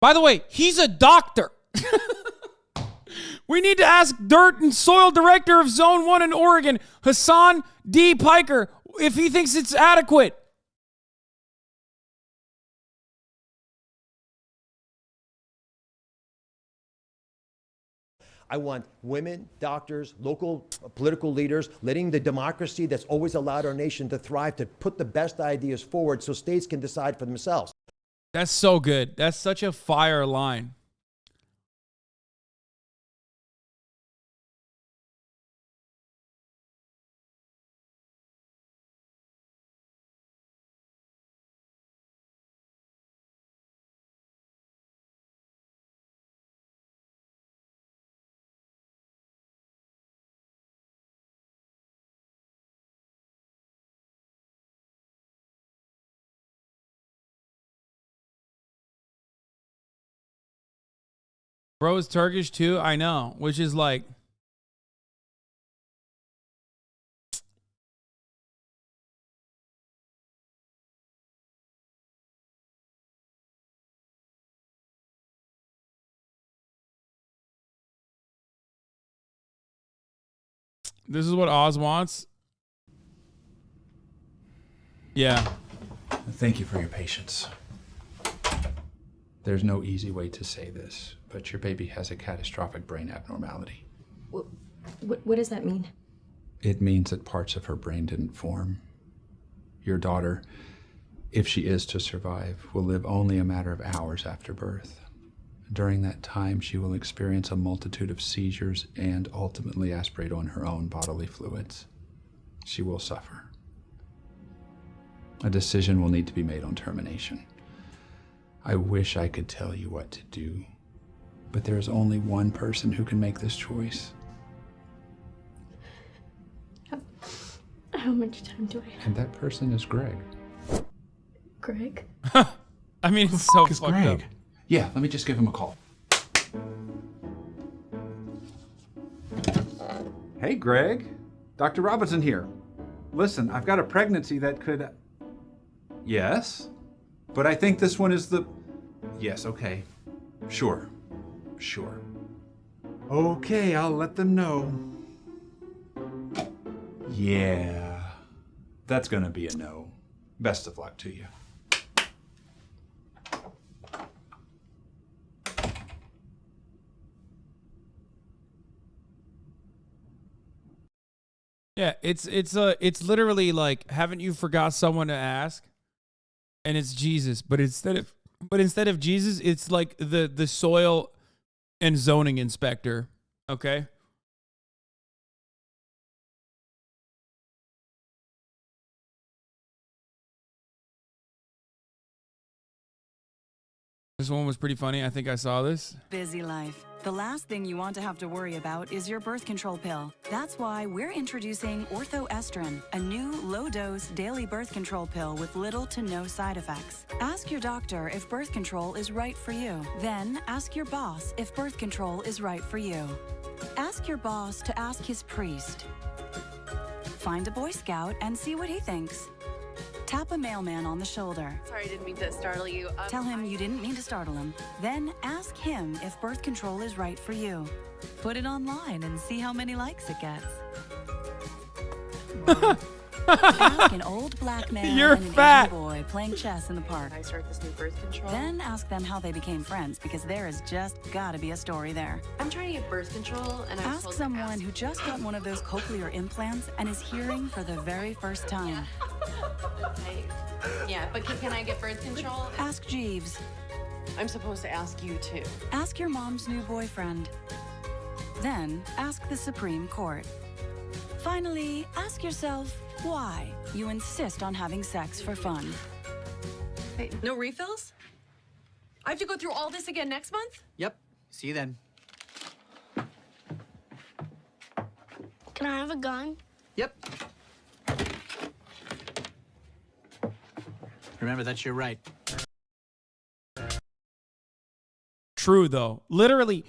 By the way, he's a doctor. We need to ask Dirt and Soil Director of Zone 1 in Oregon, Hassan D. Piker, if he thinks it's adequate. I want women, doctors, local political leaders, letting the democracy that's always allowed our nation to thrive to put the best ideas forward so states can decide for themselves. That's so good. That's such a fire line. Bro is Turkish too, I know, which is like, This is what Oz wants. Yeah. Thank you for your patience. There's no easy way to say this, but your baby has a catastrophic brain abnormality. What does that mean? It means that parts of her brain didn't form. Your daughter, if she is to survive, will live only a matter of hours after birth. During that time, she will experience a multitude of seizures and ultimately aspirate on her own bodily fluids. She will suffer. A decision will need to be made on termination. I wish I could tell you what to do, but there is only one person who can make this choice. How much time do I have? And that person is Greg. Greg? I mean, it's so fucked Greg. up. Yeah, let me just give him a call. Hey, Greg. Dr. Robinson here. Listen, I've got a pregnancy that could... Yes? But I think this one is the... Yes, okay. Sure. Sure. Okay, I'll let them know. Yeah. That's gonna be a no. Best of luck to you. Yeah, it's literally like, haven't you forgot someone to ask? And it's Jesus, but instead of Jesus, it's like the soil and zoning inspector. Okay. This one was pretty funny. I think I saw this. Busy life. The last thing you want to have to worry about is your birth control pill. That's why we're introducing Orthoestrin, a new low-dose daily birth control pill with little to no side effects. Ask your doctor if birth control is right for you. Then ask your boss if birth control is right for you. Ask your boss to ask his priest. Find a Boy Scout and see what he thinks. Tap a mailman on the shoulder. Sorry, I didn't mean to startle you. Tell him you didn't mean to startle him. Then ask him if birth control is right for you. Put it online and see how many likes it gets. Ask an old black man You're and an fat. Asian boy playing chess in the park. Can I start this new birth control? Then ask them how they became friends, because there has just got to be a story there. I'm trying to get birth control, and I was Ask told someone who just got one of those cochlear implants and is hearing for the very first time. Yeah, but can I get birth control? Ask Jeeves. I'm supposed to ask you too. Ask your mom's new boyfriend. Then ask the Supreme Court. Finally, ask yourself why you insist on having sex for fun. Wait, no refills? I have to go through all this again next month? Yep. See you then. Can I have a gun? Yep. Remember, that's your right. True though. Literally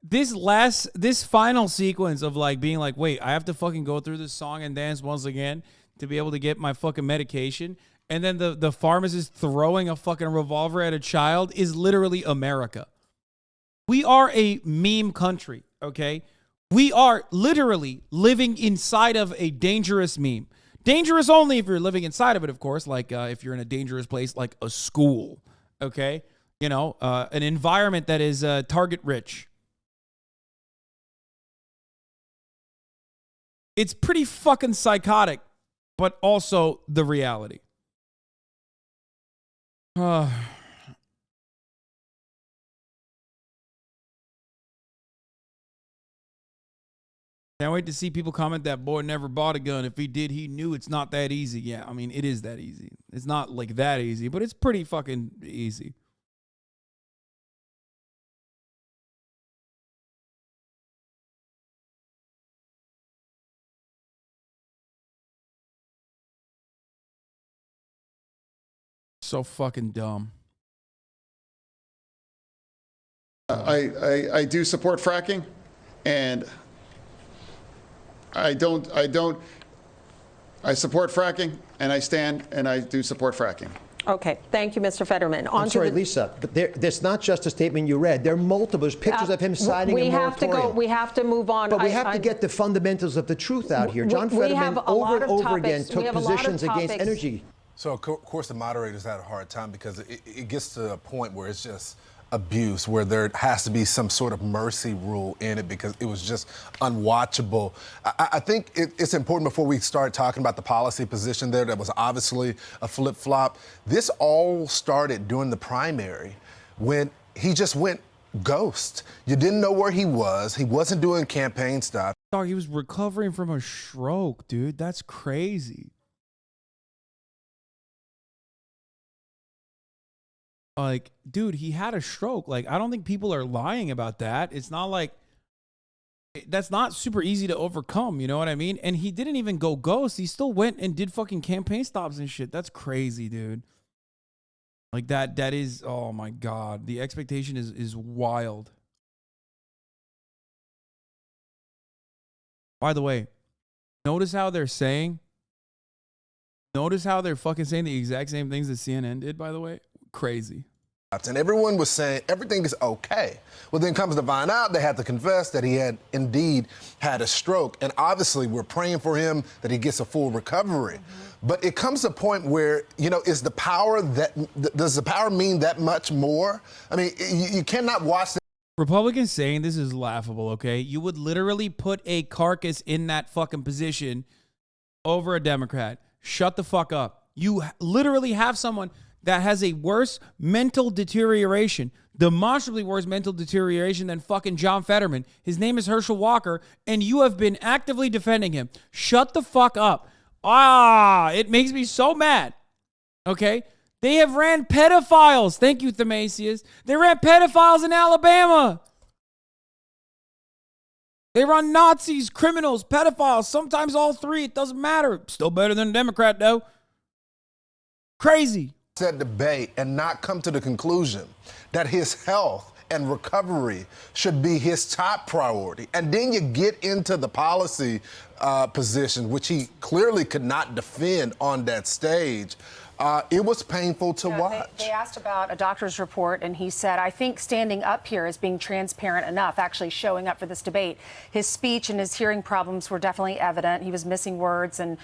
this final sequence of like being like, wait, I have to fucking go through this song and dance once again to be able to get my fucking medication. And then the pharmacist throwing a fucking revolver at a child is literally America. We are a meme country, okay? We are literally living inside of a dangerous meme. Dangerous only if you're living inside of it, of course, like if you're in a dangerous place like a school, okay? You know, an environment that is target rich. It's pretty fucking psychotic, but also the reality. Can't wait to see people comment that boy never bought a gun. If he did, he knew it's not that easy. Yeah, I mean, it is that easy. It's not like that easy, but it's pretty fucking easy. So fucking dumb. I do support fracking, and I support fracking, and I stand and I do support fracking. Okay, thank you, Mr. Fetterman. I'm sorry, Lisa, but there's not just a statement you read. There are multiple. There's pictures of him signing a moratorium. We have to move on. But we have to get the fundamentals of the truth out here. John Fetterman over and over again took positions against energy. So, of course, the moderators had a hard time because it gets to a point where it's just abuse, where there has to be some sort of mercy rule in it because it was just unwatchable. I think it's important before we start talking about the policy position there that was obviously a flip-flop. This all started during the primary when he just went ghost. You didn't know where he was. He wasn't doing campaign stuff. Dog, he was recovering from a stroke, dude. That's crazy. Like, dude, he had a stroke. Like, I don't think people are lying about that. It's not like, that's not super easy to overcome, you know what I mean? And he didn't even go ghost. He still went and did fucking campaign stops and shit. That's crazy, dude. Like, that is, oh my God. The expectation is wild. By the way, notice how they're saying the exact same things that CNN did, by the way. Crazy. And everyone was saying everything is okay. Well, then comes to find out they had to confess that he had indeed had a stroke. And obviously we're praying for him that he gets a full recovery. But it comes to a point where, you know, does the power mean that much more? I mean, you cannot watch the Republicans saying this is laughable, okay? You would literally put a carcass in that fucking position over a Democrat. Shut the fuck up. You literally have someone that has a worse mental deterioration, demonstrably worse mental deterioration than fucking John Fetterman. His name is Herschel Walker, and you have been actively defending him. Shut the fuck up. It makes me so mad. Okay? They have ran pedophiles. Thank you, Themasius. They ran pedophiles in Alabama. They run Nazis, criminals, pedophiles, sometimes all three. It doesn't matter. Still better than a Democrat, though. Crazy. that debate and not come to the conclusion that his health and recovery should be his top priority. And then you get into the policy position, which he clearly could not defend on that stage. It was painful to watch. They asked about a doctor's report, and he said, I think standing up here is being transparent enough, actually showing up for this debate. His speech and his hearing problems were definitely evident. He was missing words and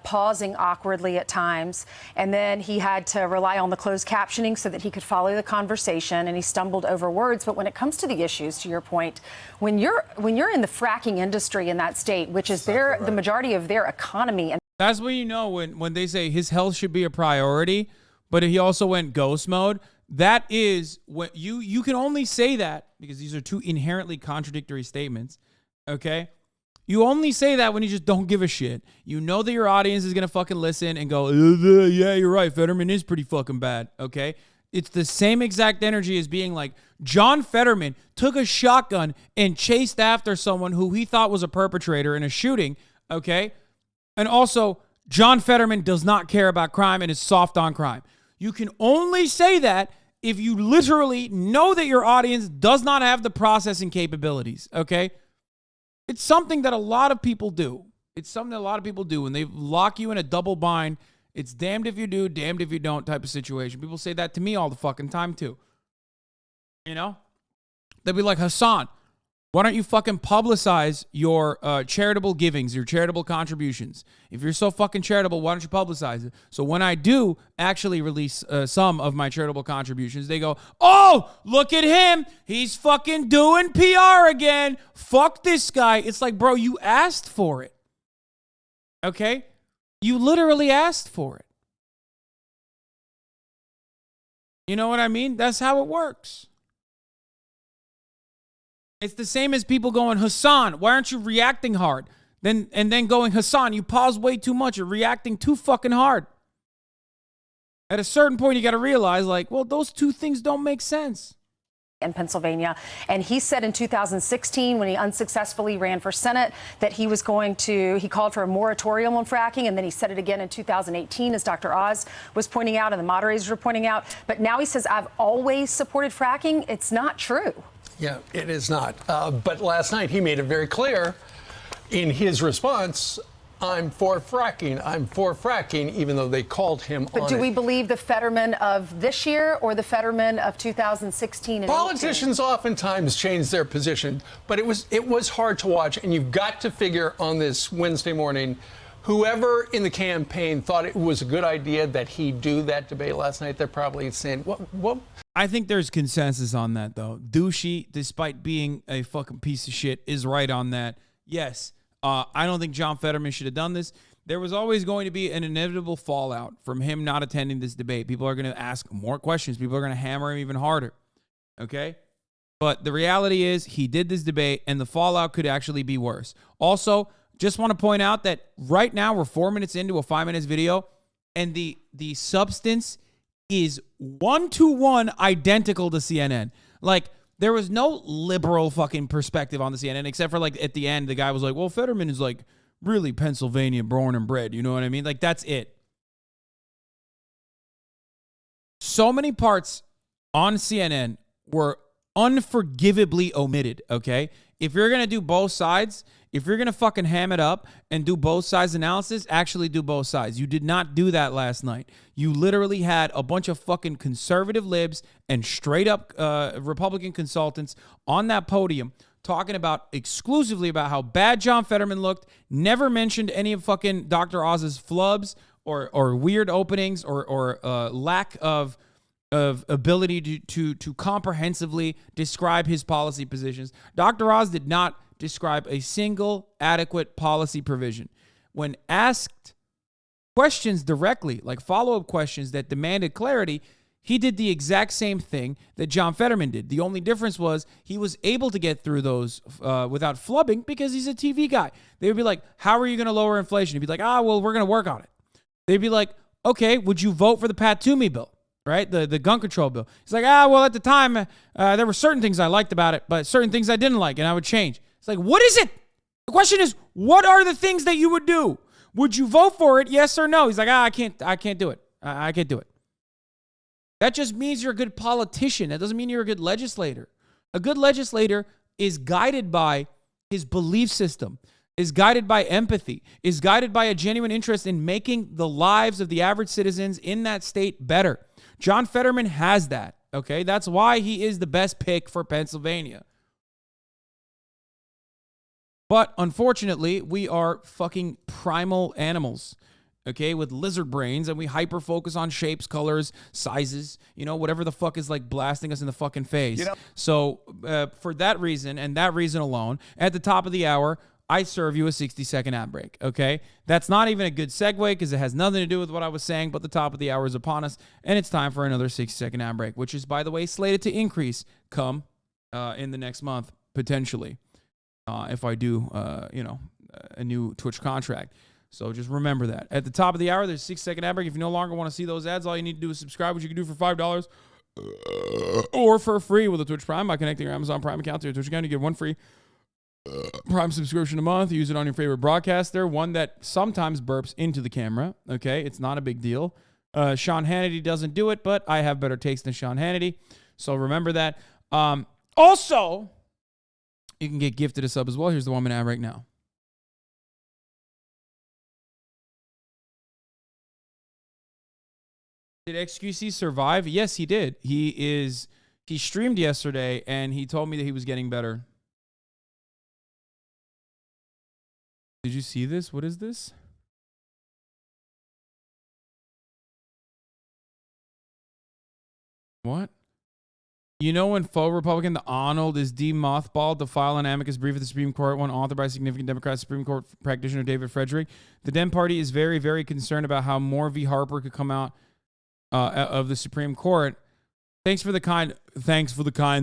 pausing awkwardly at times. And then he had to rely on the closed captioning so that he could follow the conversation, and he stumbled over words. But when it comes to the issues, to your point, when you're in the fracking industry in that state, which is the majority of their economy, and that's when you know when they say his health should be a priority, but he also went ghost mode. That is what you can only say that because these are two inherently contradictory statements. Okay? You only say that when you just don't give a shit. You know that your audience is going to fucking listen and go, yeah, you're right. Fetterman is pretty fucking bad. Okay? It's the same exact energy as being like John Fetterman took a shotgun and chased after someone who he thought was a perpetrator in a shooting. Okay? And also, John Fetterman does not care about crime and is soft on crime. You can only say that if you literally know that your audience does not have the processing capabilities, okay? It's something that a lot of people do. It's something that a lot of people do. When they lock you in a double bind, it's damned if you do, damned if you don't type of situation. People say that to me all the fucking time too. You know? They'll be like, Hasan, why don't you fucking publicize your charitable givings, your charitable contributions? If you're so fucking charitable, why don't you publicize it? So when I do actually release some of my charitable contributions, they go, oh, look at him. He's fucking doing PR again. Fuck this guy. It's like, bro, you asked for it. Okay? You literally asked for it. You know what I mean? That's how it works. It's the same as people going, Hasan, why aren't you reacting hard? And then going, Hasan, you pause way too much. You're reacting too fucking hard. At a certain point, you got to realize, like, well, those two things don't make sense. In Pennsylvania. And he said in 2016, when he unsuccessfully ran for Senate, that he called for a moratorium on fracking. And then he said it again in 2018, as Dr. Oz was pointing out and the moderators were pointing out. But now he says, I've always supported fracking. It's not true. Yeah, it is not. But last night he made it very clear in his response, I'm for fracking, even though they called him But on do it. we believe the Fetterman of this year or the Fetterman of 2016 and 18? Politicians oftentimes change their position, but it was hard to watch, and you've got to figure on this Wednesday morning, whoever in the campaign thought it was a good idea that he do that debate last night, they're probably saying, what? I think there's consensus on that, though. Douchey, despite being a fucking piece of shit, is right on that. Yes, I don't think John Fetterman should have done this. There was always going to be an inevitable fallout from him not attending this debate. People are going to ask more questions. People are going to hammer him even harder. Okay? But the reality is he did this debate, and the fallout could actually be worse. Also, just want to point out that right now we're 4 minutes into a 5 minutes video, and the substance is 1-to-1 identical to CNN. Like, there was no liberal fucking perspective on the CNN, except for, like, at the end, the guy was like, well, Fetterman is, like, really Pennsylvania born and bred. You know what I mean? Like, that's it. So many parts on CNN were unforgivably omitted, okay? If you're going to do both sides, if you're going to fucking ham it up and do both sides analysis, actually do both sides. You did not do that last night. You literally had a bunch of fucking conservative libs and straight up Republican consultants on that podium talking about exclusively about how bad John Fetterman looked, never mentioned any of fucking Dr. Oz's flubs or weird openings or lack of ability to comprehensively describe his policy positions. Dr. Oz did not describe a single adequate policy provision. When asked questions directly, like follow-up questions that demanded clarity, he did the exact same thing that John Fetterman did. The only difference was he was able to get through those without flubbing because he's a TV guy. They would be like, how are you going to lower inflation? He'd be like, well, we're going to work on it. They'd be like, okay, would you vote for the Pat Toomey bill? Right? The gun control bill. He's like, well, at the time, there were certain things I liked about it, but certain things I didn't like, and I would change. It's like, what is it? The question is, what are the things that you would do? Would you vote for it, yes or no? He's like, I can't do it. I can't do it. That just means you're a good politician. That doesn't mean you're a good legislator. A good legislator is guided by his belief system, is guided by empathy, is guided by a genuine interest in making the lives of the average citizens in that state better. John Fetterman has that, okay? That's why he is the best pick for Pennsylvania. But unfortunately, we are fucking primal animals, okay, with lizard brains, and we hyper-focus on shapes, colors, sizes, whatever the fuck is like blasting us in the fucking face. So for that reason, and that reason alone, at the top of the hour, I serve you a 60-second ad break, okay? That's not even a good segue because it has nothing to do with what I was saying, but the top of the hour is upon us, and it's time for another 60-second ad break, which is, by the way, slated to increase come in the next month, potentially, if I do, a new Twitch contract. So just remember that. At the top of the hour, there's a 6-second ad break. If you no longer want to see those ads, all you need to do is subscribe, which you can do for $5 or for free with a Twitch Prime by connecting your Amazon Prime account to your Twitch account. You get one free Prime subscription a month. Use it on your favorite broadcaster, one that sometimes burps into the camera. Okay, it's not a big deal. Sean Hannity doesn't do it, but I have better taste than Sean Hannity, so remember that. Also, you can get gifted a sub as well. Here's the 1 minute ad right now. Did XQC survive? Yes, he did. He streamed yesterday, and he told me that he was getting better. Did you see this? What is this? What? When faux Republican, the Arnold is demothballed to file an amicus brief at the Supreme Court, one authored by significant Democrat Supreme Court practitioner David Frederick. The Dem Party is very, very concerned about how more v. Harper could come out of the Supreme Court. Thanks for the kind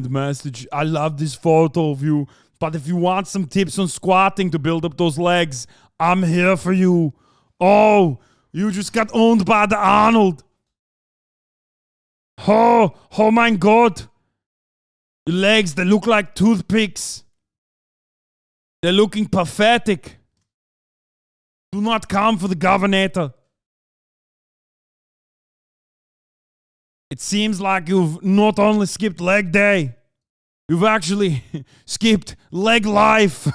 message. I love this photo of you. But if you want some tips on squatting to build up those legs, I'm here for you. Oh, you just got owned by the Arnold. Oh my God. The legs, they look like toothpicks. They're looking pathetic. Do not come for the governor. It seems like you've not only skipped leg day, you've actually skipped leg life.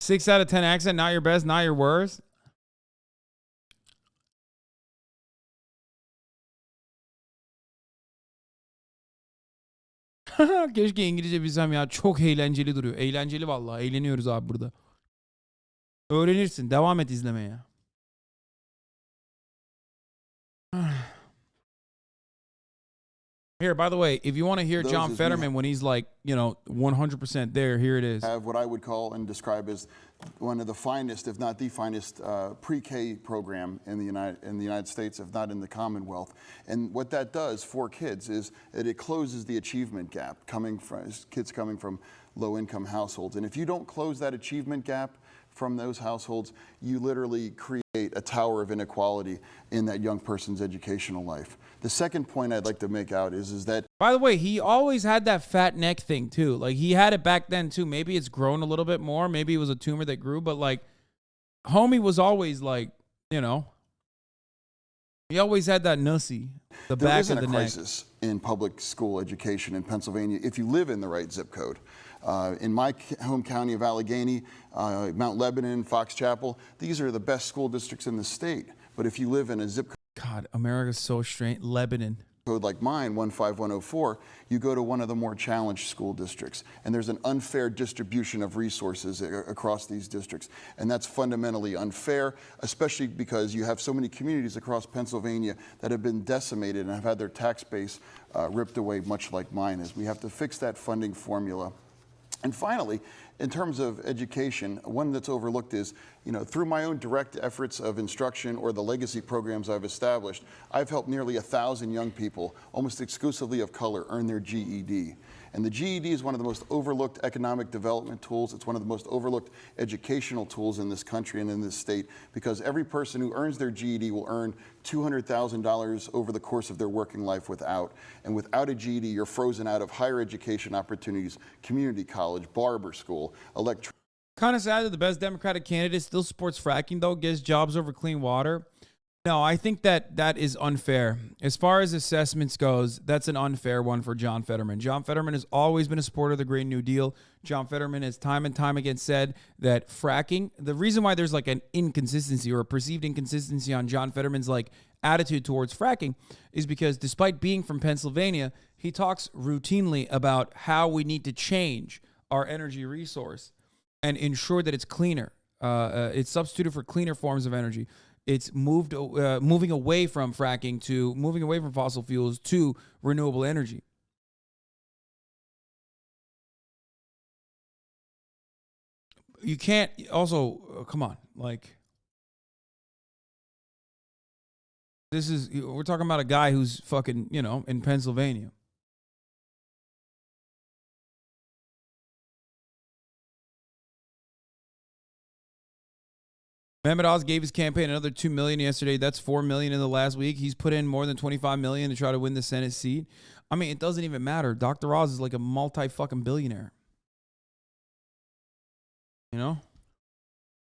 6 out of 10 accent, not your best, not your worst. Keşke İngilizce bilsem ya. Çok eğlenceli duruyor. Eğlenceli vallahi. Eğleniyoruz abi burada. Öğrenirsin. Devam et izlemeye. Here, by the way, if you want to hear John Fetterman when he's like, 100% there, here it is. Have what I would call and describe as one of the finest, if not the finest, pre-K program in the United States, if not in the Commonwealth. And what that does for kids is that it closes the achievement gap kids coming from low-income households. And if you don't close that achievement gap from those households, you literally create a tower of inequality in that young person's educational life. The second point I'd like to make out is that... By the way, he always had that fat neck thing too. Like he had it back then too. Maybe it's grown a little bit more. Maybe it was a tumor that grew, but like homie was always like, he always had that nussy, the there back isn't of the a neck. crisis in public school education in Pennsylvania if you live in the right zip code. In my home county of Allegheny, Mount Lebanon, Fox Chapel, these are the best school districts in the state. But if you live in a zip code, God, America's so strange. Lebanon. Code like mine, 15104, you go to one of the more challenged school districts. And there's an unfair distribution of resources across these districts. And that's fundamentally unfair, especially because you have so many communities across Pennsylvania that have been decimated and have had their tax base ripped away, much like mine is. We have to fix that funding formula. And finally, in terms of education, one that's overlooked is, through my own direct efforts of instruction or the legacy programs I've established, I've helped nearly 1,000 young people, almost exclusively of color, earn their GED. And the GED is one of the most overlooked economic development tools. It's one of the most overlooked educational tools in this country and in this state, because every person who earns their GED will earn $200,000 over the course of their working life without. And without a GED, you're frozen out of higher education opportunities, community college, barber school, Kind of sad that the best Democratic candidate still supports fracking, though, gets jobs over clean water. No, I think that is unfair. As far as assessments goes, that's an unfair one for John Fetterman. John Fetterman has always been a supporter of the Green New Deal. John Fetterman has time and time again said that fracking, the reason why there's like an inconsistency or a perceived inconsistency on John Fetterman's like attitude towards fracking is because despite being from Pennsylvania, he talks routinely about how we need to change our energy resource and ensure that it's cleaner. It's substituted for cleaner forms of energy. It's moving away from fracking to moving away from fossil fuels to renewable energy. You can't also, come on, like, we're talking about a guy who's fucking, in Pennsylvania. Mehmet Oz gave his campaign another $2 million yesterday. That's $4 million in the last week. He's put in more than $25 million to try to win the Senate seat. I mean, it doesn't even matter. Dr. Oz is like a multi-fucking billionaire.